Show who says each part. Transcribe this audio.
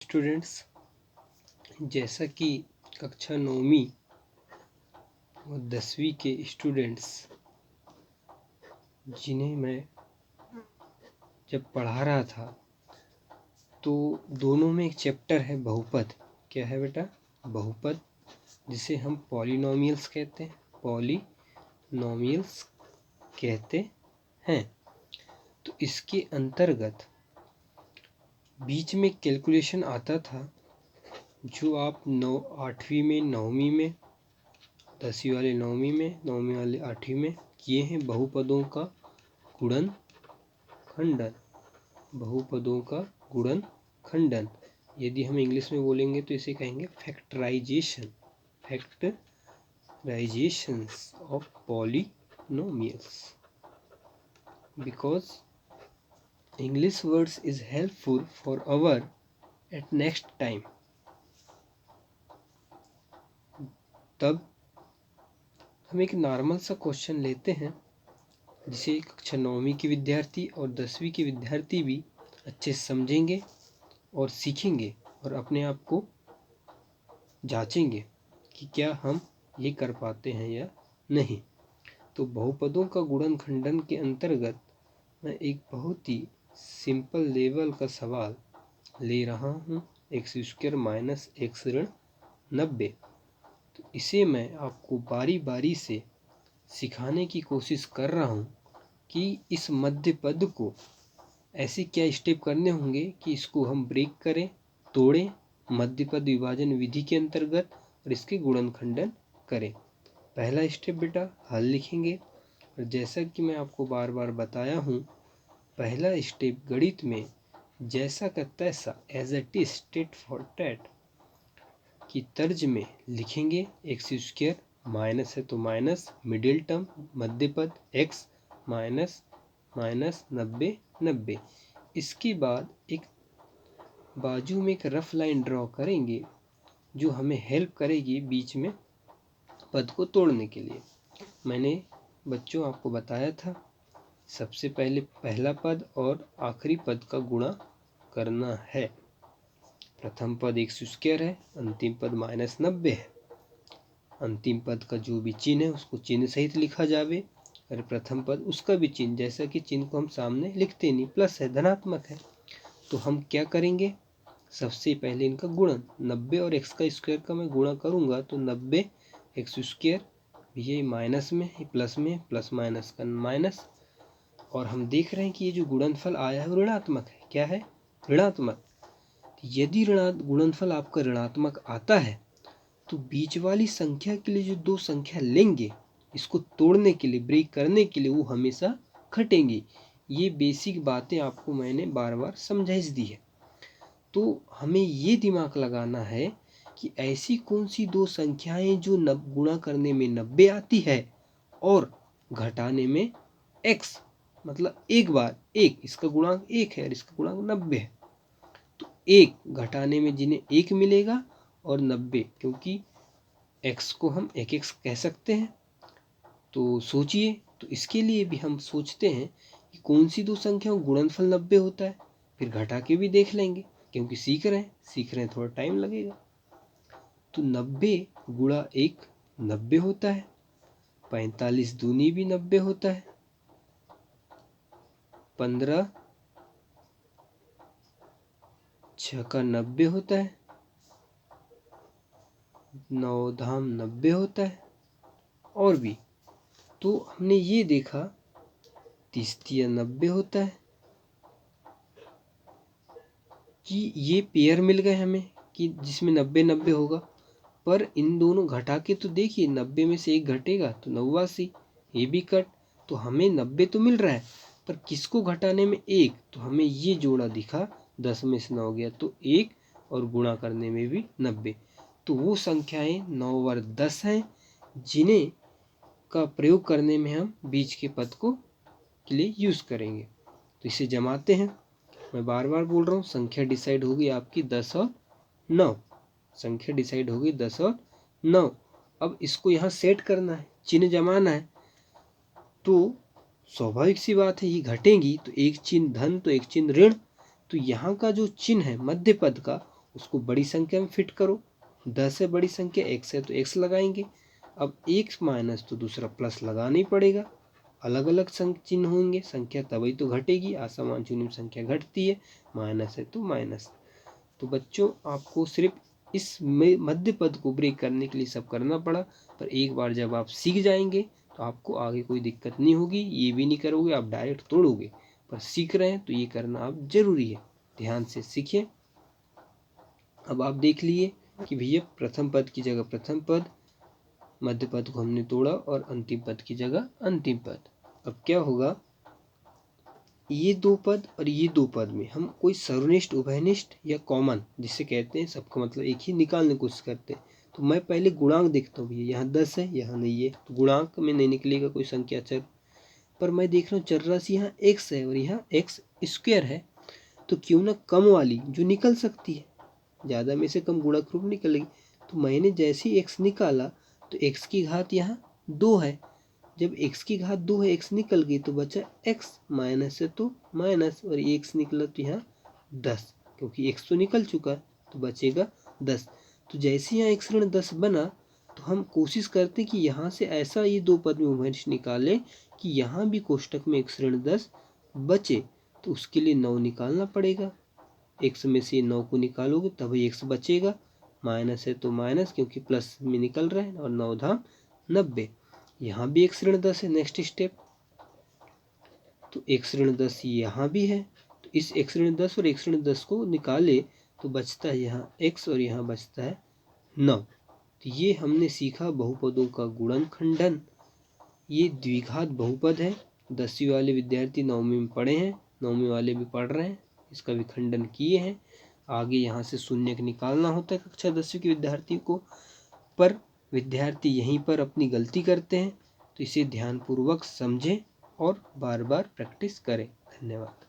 Speaker 1: Students, जैसा कि कक्षा 9वीं और 10वीं के स्टूडेंट्स जिन्हें मैं जब पढ़ा रहा था तो दोनों में एक चैप्टर है बहुपद। क्या है बेटा? बहुपद, जिसे हम पॉलिनोमियल्स कहते हैं। पॉलिनोमियल्स कहते हैं। तो इसके अंतर्गत बीच में कैलकुलेशन आता था जो आप 8वीं में, 9वीं में, 10वीं वाले 9वीं में, 9वीं वाले 8वीं में किए हैं। बहुपदों का गुणन खंडन, बहुपदों का गुणन खंडन। यदि हम इंग्लिश में बोलेंगे तो इसे कहेंगे factorisation, factorisations of polynomials. Because English words is helpful for our at next time. तब हम एक नॉर्मल सा क्वेश्चन लेते हैं जिसे कक्षा 9वीं के विद्यार्थी और 10वीं के विद्यार्थी भी अच्छे से समझेंगे और सीखेंगे और अपने आप को जांचेंगे कि क्या हम ये कर पाते हैं या नहीं। तो बहुपदों का गुणन खंडन के अंतर्गत मैं एक बहुत ही सिंपल लेवल का सवाल ले रहा हूँ, x² माइनस x ऋण 90। तो इसे मैं आपको बारी बारी से सिखाने की कोशिश कर रहा हूँ कि इस मध्य पद को ऐसे क्या स्टेप करने होंगे कि इसको हम ब्रेक करें, तोड़ें मध्य पद विभाजन विधि के अंतर्गत और इसके गुणन खंडन करें। पहला स्टेप बेटा हल लिखेंगे, और जैसा कि मैं आपको बार बार बताया हूँ, पहला स्टेप गणित में जैसा का तैसा as it is tit for tat की तर्ज में लिखेंगे। x² माइनस है तो माइनस, मिडिल टर्म मध्य पद x माइनस माइनस 90 90। इसके बाद एक बाजू में एक रफ लाइन ड्रॉ करेंगे जो हमें हेल्प करेगी बीच में पद को तोड़ने के लिए। मैंने बच्चों आपको बताया था सबसे पहले पहला पद और आखिरी पद का गुणा करना है। प्रथम पद x² है, अंतिम पद माइनस 90 है। अंतिम पद का जो भी चिन्ह है उसको चिन्ह सहित लिखा जावे, और प्रथम पद उसका भी चिन्ह, जैसा कि चिन्ह को हम सामने लिखते नहीं, प्लस है, धनात्मक है। तो हम क्या करेंगे, सबसे पहले इनका गुणन 90 और x का स्क्वायर का मैं गुणा करूंगा तो 90 x², ये माइनस में, ये प्लस में, प्लस माइनस का माइनस। और हम देख रहे हैं कि ये जो गुणनफल आया है ऋणात्मक है। क्या है? ऋणात्मक। यदि गुणनफल आपका ऋणात्मक आता है तो बीच वाली संख्या के लिए जो दो संख्या लेंगे इसको तोड़ने के लिए, ब्रेक करने के लिए, वो हमेशा घटेंगी। ये बेसिक बातें आपको मैंने बार बार समझाइश दी है। तो हमें ये दिमाग लगाना है कि ऐसी कौन सी दो संख्याएं जो गुणा करने में 90 आती है और घटाने में x, मतलब एक बार एक, इसका गुणांक 1 है और इसका गुणांक 90 है। तो 1 घटाने में जिन्हें 1 मिलेगा और 90, क्योंकि x को हम 1x कह सकते हैं। तो सोचिए, तो इसके लिए भी हम सोचते हैं कि कौन सी दो संख्या गुणनफल 90 होता है, फिर घटा के भी देख लेंगे क्योंकि सीख रहे हैं, थोड़ा टाइम लगेगा। तो 90 गुणा 1 90 होता है, 45 दूनी भी 90 होता है, 15 छक्का 90 होता है, 9 धाम 90 होता है, और भी। तो हमने ये देखा 30 तिया 90 होता है कि ये पेयर मिल गए हमें कि जिसमें 90 90 होगा। पर इन दोनों घटा के तो देखिए, 90 में से एक घटेगा तो 89, ये भी कट। तो हमें 90 तो मिल रहा है, पर किसको घटाने में 1, तो हमें ये जोड़ा दिखा, 10 में से 9 गया तो 1, और गुणा करने में भी 90। तो वो संख्याएं 9 और 10 हैं जिन्हें का प्रयोग करने में हम बीच के पद को के लिए यूज़ करेंगे। तो इसे जमाते हैं। मैं बार बार बोल रहा हूँ, संख्या डिसाइड होगी आपकी 10 और 9। संख्या डिसाइड होगी 10 और 9। अब इसको यहाँ सेट करना है, चिन्ह जमाना है। तो स्वाभाविक सी बात है, ये घटेंगी तो एक चिन्ह धन तो एक चिन्ह ऋण। तो यहाँ का जो चिन्ह है मध्य पद का, उसको बड़ी संख्या में फिट करो। 10 है बड़ी संख्या, x है तो x लगाएंगे। अब एक माइनस तो दूसरा प्लस लगाना ही पड़ेगा, अलग अलग चिन्ह होंगे, संख्या तभी तो घटेगी, असमान चिन्ह में संख्या घटती है, माइनस है तो माइनस। तो बच्चों आपको सिर्फ इस मध्य पद को ब्रेक करने के लिए सब करना पड़ा, पर एक बार जब आप सीख जाएंगे तो आपको आगे कोई दिक्कत नहीं होगी। ये भी नहीं करोगे आप डायरेक्ट तोड़ोगे, पर सीख रहे हैं तो ये करना आप जरूरी है। ध्यान से सीखिए। अब आप देख लिए कि भैया प्रथम पद की जगह प्रथम पद, मध्य पद को हमने तोड़ा और अंतिम पद की जगह अंतिम पद। अब क्या होगा, ये दो पद और ये दो पद में हम कोई सर्वनिष्ठ, उभयनिष्ठ या कॉमन जिसे कहते हैं सबका मतलब एक ही निकालने की कोशिश करते हैं। तो मैं पहले गुणांक देखता हूँ, भैया यहाँ 10 है यहाँ नहीं है, तो गुणांक में नहीं निकलेगा कोई संख्या चर। पर मैं देख रहा हूँ चरराशि यहाँ x है और यहाँ x स्क्वायर है, तो क्यों ना कम वाली जो निकल सकती है, ज़्यादा में से कम गुणक रूप निकलेगी। तो मैंने जैसे ही x निकाला तो x की घात यहाँ 2 है, जब x की घात 2 है x निकल गई तो बचा x, माइनस है तो माइनस, और x निकला तो यहाँ 10, क्योंकि x तो निकल चुका तो बचेगा 10। तो जैसे यहाँ x ऋण 10 बना तो हम कोशिश करते कि यहाँ से ऐसा ये दो पद में उभयनिष्ठ निकाले कि यहाँ भी कोष्टक में x ऋण 10 बचे। तो उसके लिए 9 निकालना पड़ेगा, x में से 9 को निकालोगे तभी x बचेगा, माइनस है तो माइनस क्योंकि प्लस में निकल रहा है, और 9 धाम 90। यहाँ भी x ऋण 10 है, नेक्स्ट स्टेप, तो x ऋण 10 यहाँ भी है, तो इस x ऋण 10 और x ऋण 10 को निकाले तो बचता है यहाँ x और यहाँ बचता है 9। तो ये हमने सीखा बहुपदों का गुणनखंडन। ये द्विघात बहुपद है, 10वीं वाले विद्यार्थी 9वीं में पढ़े हैं, 9वीं वाले भी पढ़ रहे हैं, इसका भी खंडन किए हैं। आगे यहाँ से शून्य निकालना होता है कक्षा 10वीं के विद्यार्थी को, पर विद्यार्थी यहीं पर अपनी गलती करते हैं। तो इसे ध्यानपूर्वक समझें और बार बार प्रैक्टिस करें। धन्यवाद।